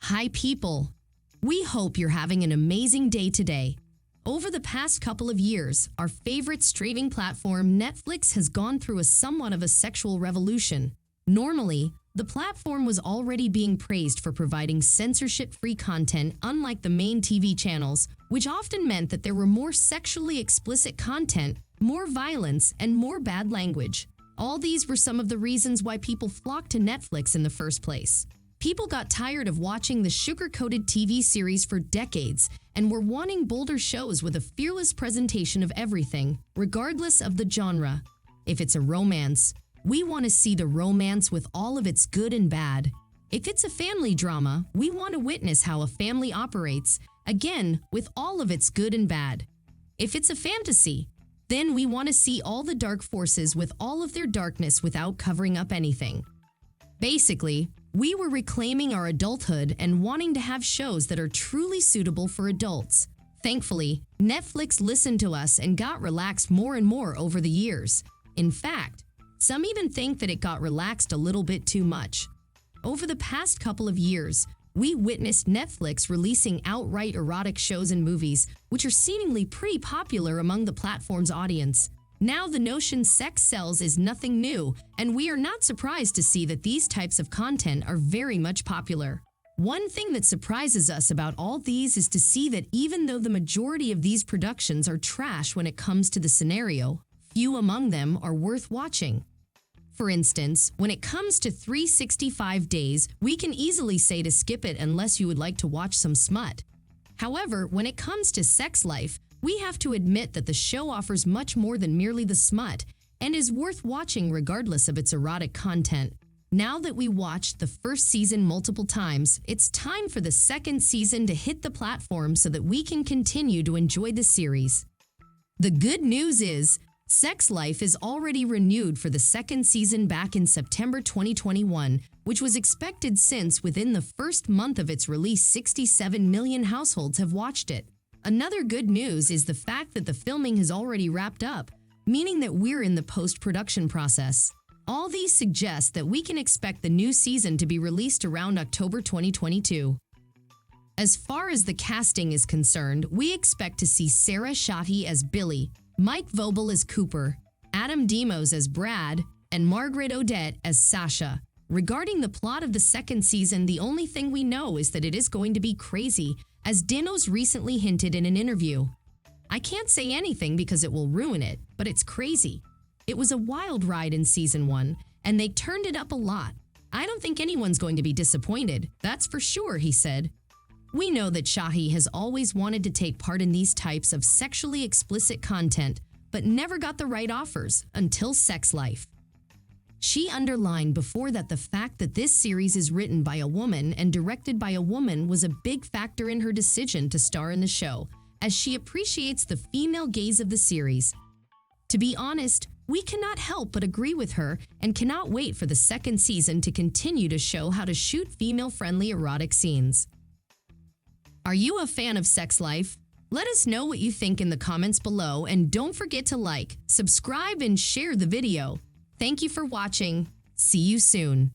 Hi, people. We hope you're having an amazing day today. Over the past couple of years, our favorite streaming platform, Netflix, has gone through somewhat of a sexual revolution. Normally, the platform was already being praised for providing censorship-free content, unlike the main TV channels, which often meant that there were more sexually explicit content, more violence, and more bad language. All these were some of the reasons why people flocked to Netflix in the first place. People got tired of watching the sugar-coated TV series for decades and were wanting bolder shows with a fearless presentation of everything, regardless of the genre. If it's a romance, we want to see the romance with all of its good and bad. If it's a family drama, we want to witness how a family operates, again, with all of its good and bad. If it's a fantasy, then we want to see all the dark forces with all of their darkness without covering up anything. Basically, we were reclaiming our adulthood and wanting to have shows that are truly suitable for adults. Thankfully, Netflix listened to us and got relaxed more and more over the years. In fact, some even think that it got relaxed a little bit too much. Over the past couple of years, we witnessed Netflix releasing outright erotic shows and movies, which are seemingly pretty popular among the platform's audience. Now the notion sex sells is nothing new, and we are not surprised to see that these types of content are very much popular. One thing that surprises us about all these is to see that even though the majority of these productions are trash when it comes to the scenario, few among them are worth watching. For instance, when it comes to 365 Days, we can easily say to skip it unless you would like to watch some smut. However, when it comes to Sex Life, we have to admit that the show offers much more than merely the smut and is worth watching regardless of its erotic content. Now that we watched the first season multiple times, it's time for the second season to hit the platform so that we can continue to enjoy the series. The good news is, Sex Life is already renewed for the second season back in September 2021, which was expected since within the first month of its release 67 million households have watched it. Another good news is the fact that the filming has already wrapped up, meaning that we're in the post-production process. All these suggest that we can expect the new season to be released around October 2022. As far as the casting is concerned, we expect to see Sarah Shahi as Billy, Mike Vobel as Cooper, Adam Demos as Brad, and Margaret Odette as Sasha. Regarding the plot of the second season, the only thing we know is that it is going to be crazy, as Dinos recently hinted in an interview. I can't say anything because it will ruin it, but it's crazy. It was a wild ride in season 1, and they turned it up a lot. I don't think anyone's going to be disappointed, that's for sure, he said. We know that Shahi has always wanted to take part in these types of sexually explicit content, but never got the right offers until Sex Life. She underlined before that the fact that this series is written by a woman and directed by a woman was a big factor in her decision to star in the show, as she appreciates the female gaze of the series. To be honest, we cannot help but agree with her and cannot wait for the second season to continue to show how to shoot female-friendly erotic scenes. Are you a fan of Sex Life? Let us know what you think in the comments below, and don't forget to like, subscribe, and share the video. Thank you for watching. See you soon.